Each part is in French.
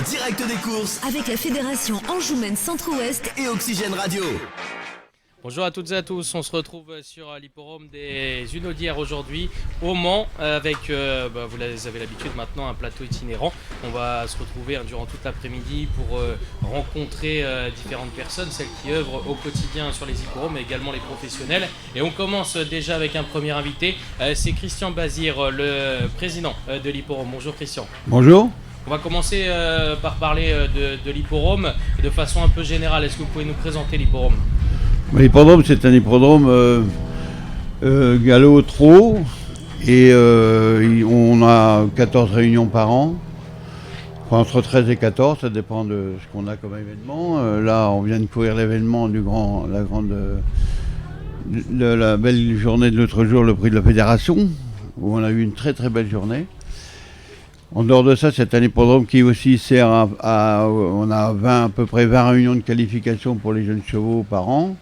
en direct des courses avec la Fédération Anjoumen Centre-Ouest et Oxygène Radio. Bonjour à toutes et à tous, on se retrouve sur l'hipporome des Unaudières aujourd'hui au Mans avec, vous avez l'habitude maintenant, un plateau itinérant. On va se retrouver durant toute l'après-midi pour rencontrer différentes personnes, celles qui œuvrent au quotidien sur les hipporomes mais également les professionnels. Et on commence déjà avec un premier invité, c'est Christian Bazir, le président de l'hipporome. Bonjour Christian. Bonjour. On va commencer par parler de l'hipporome de façon un peu générale. Est-ce que vous pouvez nous présenter l'hipporome ? L'hippodrome, c'est un hippodrome galop-trot et on a 14 réunions par an, enfin, entre 13 et 14, ça dépend de ce qu'on a comme événement. Là, on vient de courir l'événement la belle journée de l'autre jour, le prix de la Fédération, où on a eu une très très belle journée. En dehors de ça, c'est un hippodrome qui aussi sert on a à peu près 20 réunions de qualification pour les jeunes chevaux par an.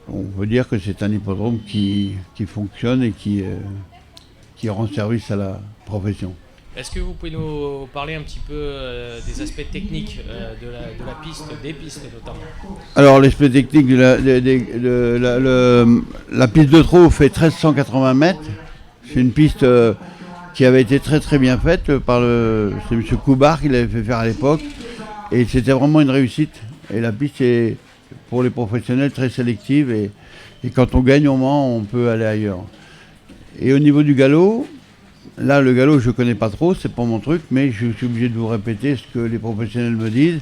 On peut dire que c'est un hippodrome qui fonctionne et qui rend service à la profession. Est-ce que vous pouvez nous parler un petit peu des aspects techniques de la piste, des pistes notamment ? Alors l'aspect technique la piste de trot fait 1380 mètres. C'est une piste qui avait été très très bien faite c'est M. Coubard qui l'avait fait faire à l'époque. Et c'était vraiment une réussite. Et la piste est, pour les professionnels, très sélective. Et quand on gagne au Mans, on peut aller ailleurs. Et au niveau du galop, là le galop je ne connais pas trop, c'est pas mon truc, mais je suis obligé de vous répéter ce que les professionnels me disent.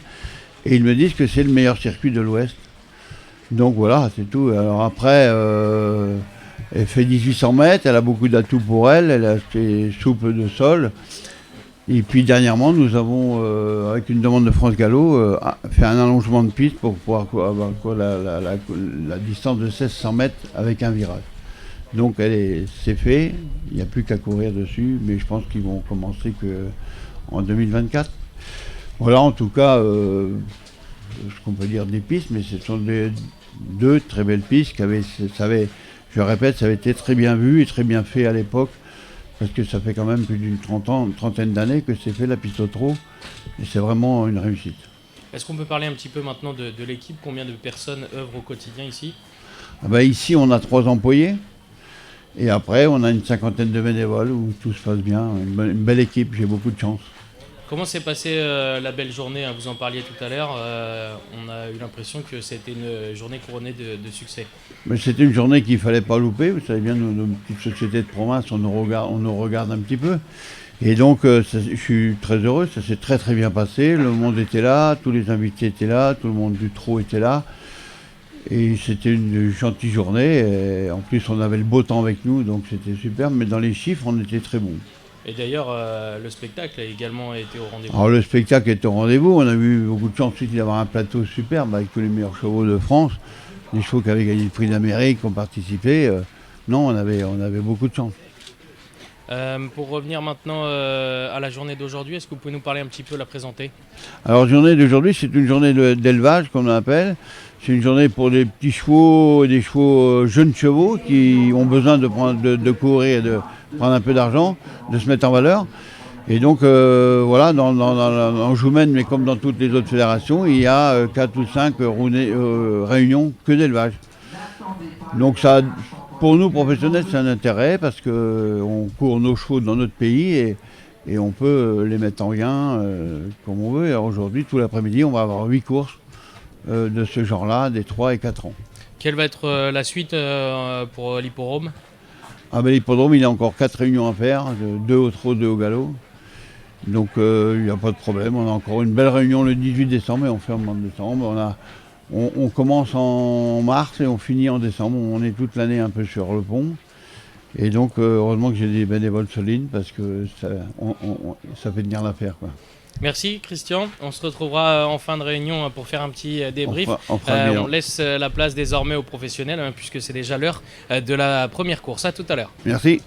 Et ils me disent que c'est le meilleur circuit de l'Ouest. Donc voilà, c'est tout. Alors après... elle fait 1800 mètres, elle a beaucoup d'atouts pour elle est assez souple de sol. Et puis dernièrement, nous avons, avec une demande de France Gallo, fait un allongement de piste pour pouvoir avoir la distance de 1600 mètres avec un virage. Donc c'est fait, il n'y a plus qu'à courir dessus, mais je pense qu'ils vont commencer en 2024. Voilà en tout cas ce qu'on peut dire des pistes, mais ce sont deux très belles pistes je répète, ça avait été très bien vu et très bien fait à l'époque, parce que ça fait quand même plus d'une trentaine d'années que c'est fait la piste au trot, et c'est vraiment une réussite. Est-ce qu'on peut parler un petit peu maintenant de l'équipe ? Combien de personnes œuvrent au quotidien ici ? Ici, on a 3 employés, et après, on a une 50aine de bénévoles où tout se passe bien, une belle équipe, j'ai beaucoup de chance. Comment s'est passée la belle journée ? Vous en parliez tout à l'heure, on a eu l'impression que c'était une journée couronnée de succès. Mais c'était une journée qu'il ne fallait pas louper, vous savez bien, nos petites sociétés de province, on nous regarde un petit peu. Et donc je suis très heureux, ça s'est très très bien passé, le monde était là, tous les invités étaient là, tout le monde du trot était là. Et c'était une gentille journée, et en plus on avait le beau temps avec nous, donc c'était super, mais dans les chiffres on était très bons. Et d'ailleurs, le spectacle a également été au rendez-vous. Alors le spectacle est au rendez-vous, on a eu beaucoup de chance aussi d'avoir un plateau superbe avec tous les meilleurs chevaux de France, les chevaux qui avaient gagné le prix d'Amérique, qui ont participé. Non, on avait beaucoup de chance. Pour revenir maintenant à la journée d'aujourd'hui, est-ce que vous pouvez nous parler un petit peu, la présenter ? Alors la journée d'aujourd'hui, c'est une journée d'élevage, comme on appelle. C'est une journée pour des petits chevaux, des chevaux jeunes chevaux qui ont besoin de courir et de prendre un peu d'argent, de se mettre en valeur. Et donc voilà, en Joumen, mais comme dans toutes les autres fédérations, il y a 4 ou 5 réunions que d'élevage. Donc ça, pour nous professionnels, c'est un intérêt parce qu'on court nos chevaux dans notre pays et on peut les mettre en gain comme on veut. Et aujourd'hui, tout l'après-midi, on va avoir 8 courses de ce genre-là, des 3 et 4 ans. Quelle va être la suite pour l'hipporome ? L'hippodrome, il a encore 4 réunions à faire, 2 au trot, 2 au galop. Donc il n'y a pas de problème, on a encore une belle réunion le 18 décembre et on ferme en décembre. On commence en mars et on finit en décembre, on est toute l'année un peu sur le pont. Et donc heureusement que j'ai des bénévoles solides parce que ça fait tenir l'affaire, quoi. Merci Christian, on se retrouvera en fin de réunion pour faire un petit débrief. On laisse la place désormais aux professionnels puisque c'est déjà l'heure de la première course. À tout à l'heure. Merci.